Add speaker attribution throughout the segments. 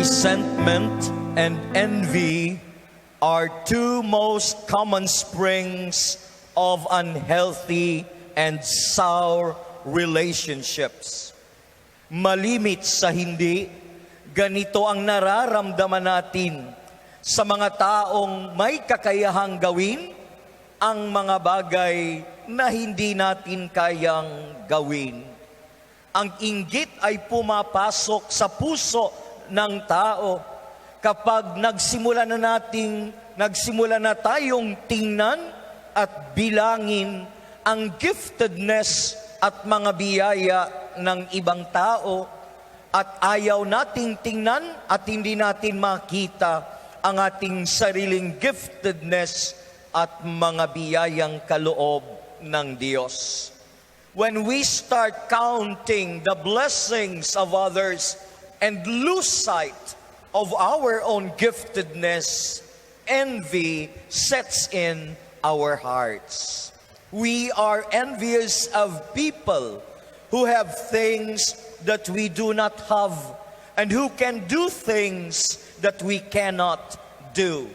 Speaker 1: Resentment and envy are two most common springs of unhealthy and sour relationships. Malimit sa hindi, ganito ang nararamdaman natin sa mga taong may kakayahang gawin ang mga bagay na hindi natin kayang gawin. Ang inggit ay pumapasok sa puso ng tao kapag nagsimula na tayong tingnan at bilangin ang giftedness at mga biyaya ng ibang tao at ayaw nating tingnan at hindi natin makita ang ating sariling giftedness at mga biyayang kaloob ng Diyos. When we start counting the blessings of others and lose sight of our own giftedness, envy sets in our hearts. We are envious of people who have things that we do not have and who can do things that we cannot do.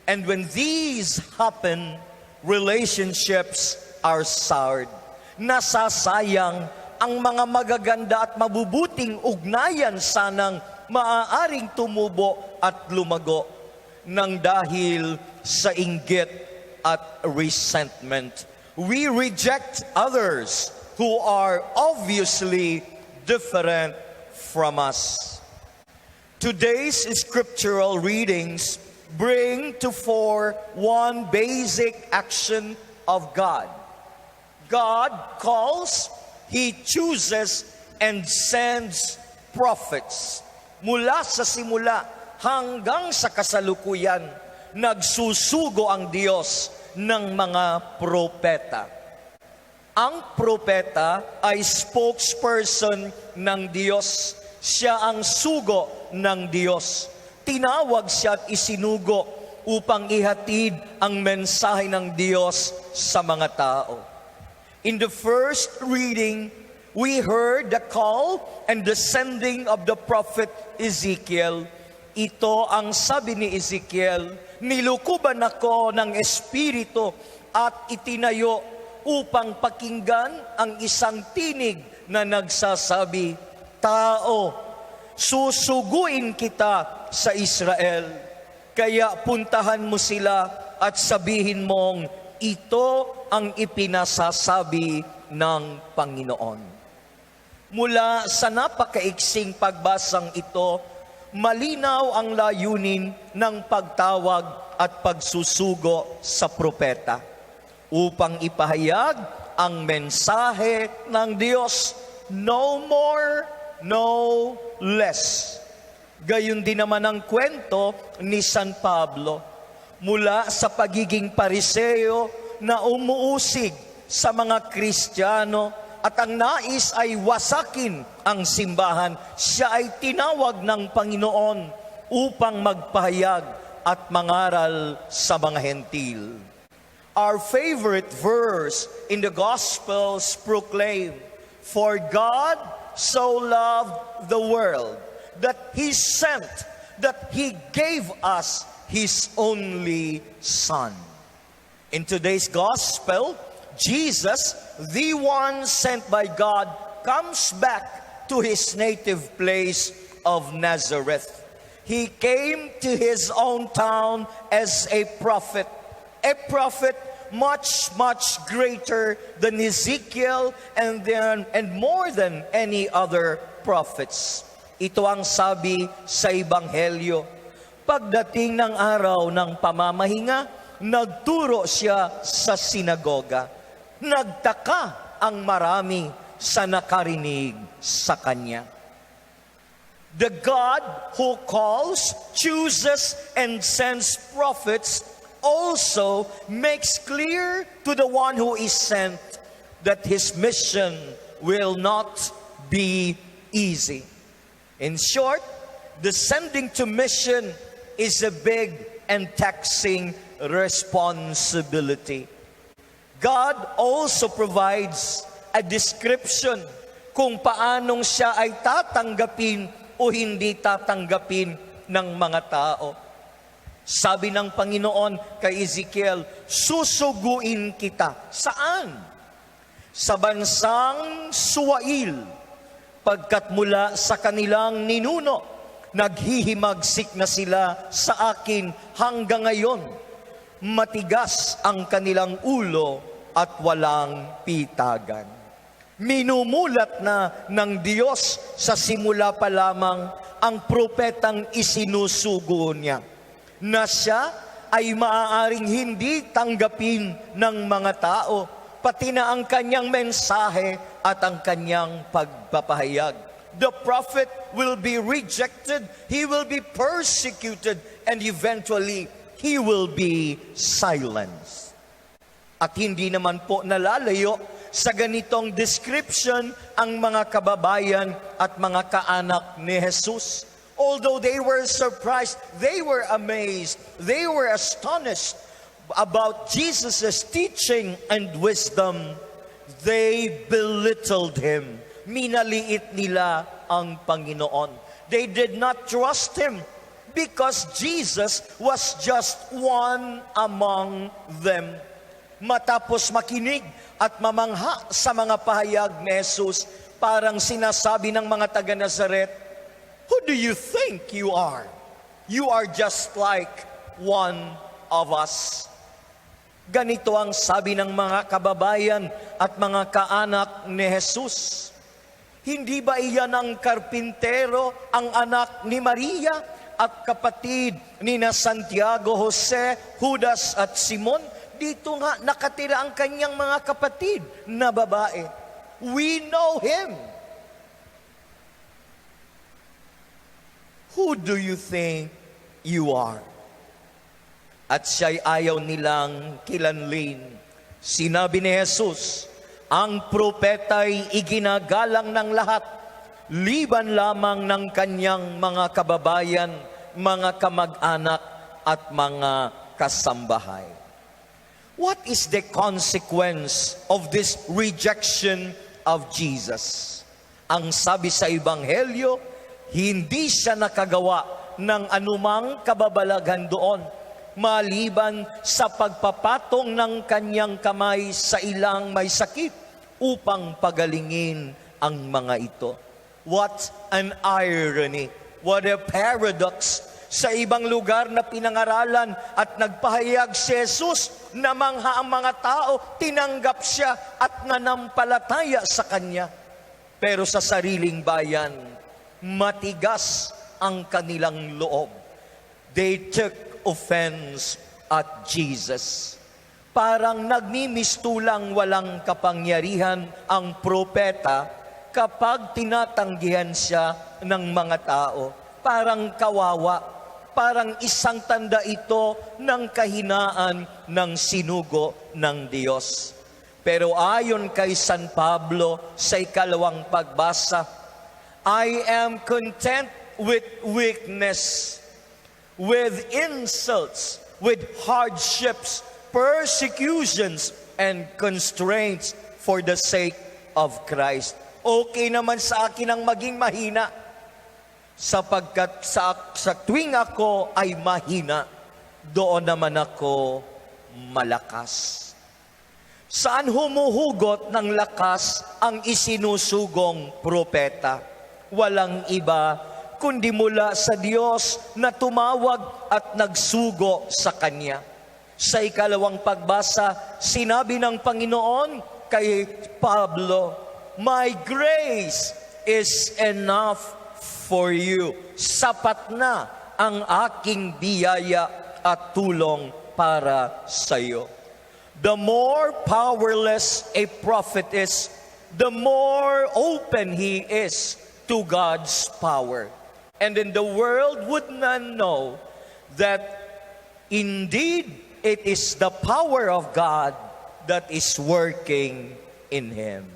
Speaker 1: And when these happen, relationships are soured. Nasasayang ang mga magaganda at mabubuting ugnayan sanang maaaring tumubo at lumago nang dahil sa inggit at resentment. We reject others who are obviously different from us. Today's scriptural readings bring to fore one basic action of God. God calls, He chooses, and sends prophets. Mula sa simula hanggang sa kasalukuyan, nagsusugo ang Diyos ng mga propeta. Ang propeta ay spokesperson ng Diyos. Siya ang sugo ng Diyos. Tinawag siya at isinugo upang ihatid ang mensahe ng Diyos sa mga tao. In the first reading, we heard the call and the sending of the prophet Ezekiel. Ito ang sabi ni Ezekiel, nilukuban ako ng Espiritu at itinayo upang pakinggan ang isang tinig na nagsasabi, Tao, susuguin kita sa Israel. Kaya puntahan mo sila at sabihin mong, ito ang ipinasasabi ng Panginoon. Mula sa napakaiksing pagbasang ito, malinaw ang layunin ng pagtawag at pagsusugo sa propeta upang ipahayag ang mensahe ng Diyos, no more, no less. Gayon din naman ang kwento ni San Pablo mula sa pagiging pariseo na umuusig sa mga Kristiyano at ang nais ay wasakin ang simbahan. Siya ay tinawag ng Panginoon upang magpahayag at mangaral sa mga hentil. Our favorite verse in the Gospels proclaim, For God so loved the world that He sent, that He gave us His only Son. In today's Gospel, Jesus, the one sent by God, comes back to His native place of Nazareth. He came to His own town as a prophet much, much greater than Ezekiel and more than any other prophets. Ito ang sabi sa Ebanghelyo. Pagdating ng araw ng pamamahinga, nagturo siya sa sinagoga. Nagtaka ang marami sa nakarinig sa kanya. The God who calls, chooses, and sends prophets also makes clear to the one who is sent that his mission will not be easy. In short, the sending to mission is a big and taxing responsibility. God also provides a description kung paanong siya ay tatanggapin o hindi tatanggapin ng mga tao. Sabi ng Panginoon kay Ezekiel, susuguin kita. Saan? Sa bansang Suwail, pagkat mula sa kanilang ninuno, naghihimagsik na sila sa akin hanggang ngayon. Matigas ang kanilang ulo at walang pitagan. Minumulat na ng Diyos sa simula pa lamang ang propetang isinusugo niya, na siya ay maaaring hindi tanggapin ng mga tao, pati na ang kanyang mensahe at ang kanyang pagpapahayag. The prophet will be rejected, he will be persecuted, and eventually, he will be silenced. At hindi naman po nalalayo sa ganitong description ang mga kababayan at mga kaanak ni Jesus. Although they were surprised, they were amazed, they were astonished about Jesus' teaching and wisdom, they belittled Him. Minaliit nila ang Panginoon. They did not trust Him because Jesus was just one among them. Matapos makinig at mamangha sa mga pahayag ni Jesus, parang sinasabi ng mga taga-Nazaret, who do you think you are? You are just like one of us. Ganito ang sabi ng mga kababayan at mga kaanak ni Jesus. Hindi ba iyan ang karpintero, ang anak ni Maria at kapatid ni na Santiago, Jose, Judas at Simon? Dito nga nakatira ang kanyang mga kapatid na babae. We know him. Who do you think you are? At siya'y ayaw nilang kilanlin. Sinabi ni Jesus, ang propeta'y iginagalang ng lahat, liban lamang ng kanyang mga kababayan, mga kamag-anak at mga kasambahay. What is the consequence of this rejection of Jesus? Ang sabi sa Ebanghelyo, hindi siya nakagawa ng anumang kababalaghan doon, maliban sa pagpapatong ng kanyang kamay sa ilang may sakit upang pagalingin ang mga ito. What an irony! What a paradox! Sa ibang lugar na pinangaralan at nagpahayag si Jesus, namangha ang mga tao, tinanggap siya at nanampalataya sa kanya. Pero sa sariling bayan, matigas ang kanilang loob. They took offense at Jesus. Parang nagmimistulang walang kapangyarihan ang propeta kapag tinatanggihan siya ng mga tao. Parang kawawa. Parang isang tanda ito ng kahinaan ng sinugo ng Diyos. Pero ayon kay San Pablo sa ikalawang pagbasa, I am content with weakness, with insults, with hardships, persecutions, and constraints for the sake of Christ. Okay naman sa akin ang maging mahina, sapagkat sa tuwing ako ay mahina, doon naman ako malakas. Saan humuhugot ng lakas ang isinusugong propeta? Walang iba kundi mula sa Diyos na tumawag at nagsugo sa Kanya. Sa ikalawang pagbasa, sinabi ng Panginoon kay Pablo, my grace is enough for you. Sapat na ang aking biyaya at tulong para sa iyo. The more powerless a prophet is, the more open he is to God's power. And then the world would not know that indeed it is the power of God that is working in him.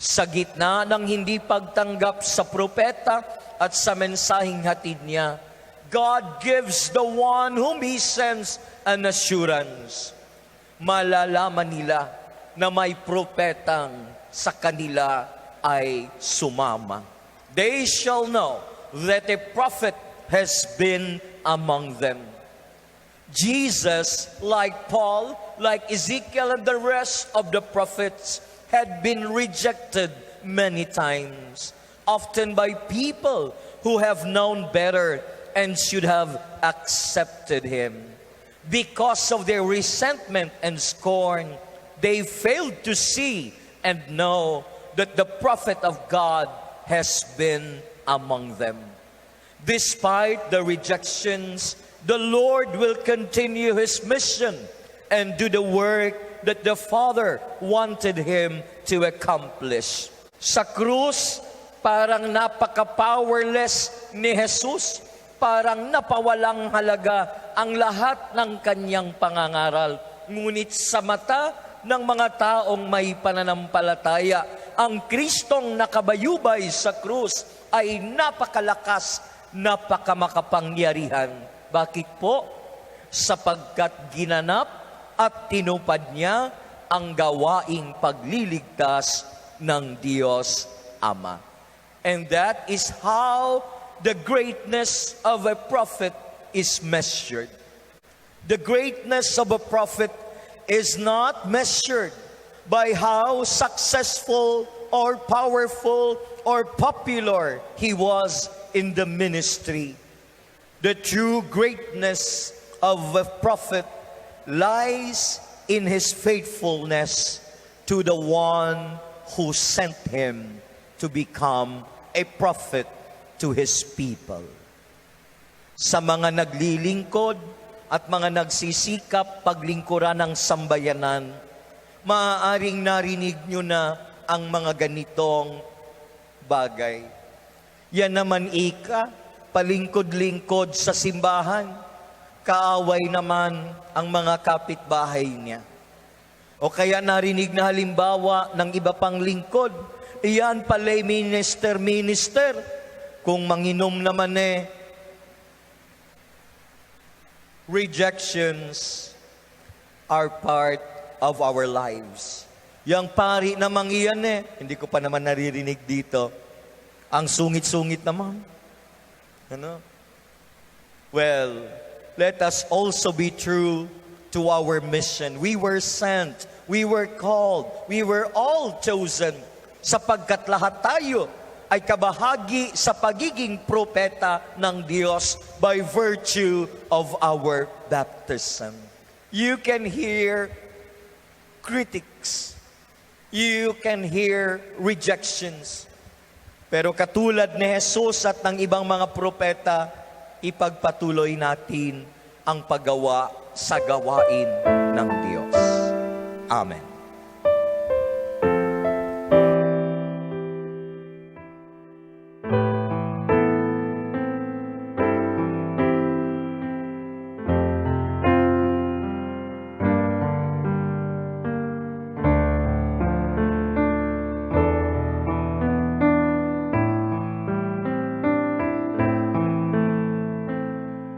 Speaker 1: Sa gitna ng hindi pagtanggap sa propeta at sa mensaheng hatid niya, God gives the one whom He sends an assurance. Malalaman nila na may propetang sa kanila ay sumama. They shall know that a prophet has been among them. Jesus, like Paul, like Ezekiel and the rest of the prophets, had been rejected many times, often by people who have known better and should have accepted him. Because of their resentment and scorn, they failed to see and know that the prophet of God has been among them. Despite the rejections, the Lord will continue his mission and do the work that the Father wanted him to accomplish. Sa krus, parang napaka-powerless ni Jesus, parang napawalang halaga ang lahat ng kanyang pangangaral. Ngunit sa mata ng mga taong may pananampalataya, ang Kristong nakabayubay sa krus ay napakalakas, napakamakapangyarihan. Bakit po? Sapagkat ginanap at tinupad niya ang gawaing pagliligtas ng Diyos Ama. And that is how the greatness of a prophet is measured. The greatness of a prophet is not measured by how successful or powerful or popular he was in the ministry. The true greatness of a prophet lies in his faithfulness to the one who sent him to become a prophet to his people. Sa mga naglilingkod at mga nagsisikap paglingkuran ng sambayanan, maaaring narinig nyo na ang mga ganitong bagay. Yan naman palingkod-lingkod sa simbahan, kaaway naman ang mga kapitbahay niya. O kaya narinig na halimbawa ng iba pang lingkod, iyan pala'y minister. Kung manginom naman rejections are part of our lives. Yang pari namang iyan hindi ko pa naman naririnig dito. Ang sungit-sungit naman. Ano? Well, let us also be true to our mission. We were sent, we were called, we were all chosen, sapagkat lahat tayo ay kabahagi sa pagiging propeta ng Diyos by virtue of our baptism. You can hear critics, you can hear rejections, pero katulad ni Jesus at ng ibang mga propeta, ipagpatuloy natin ang paggawa sa gawain ng Diyos. Amen.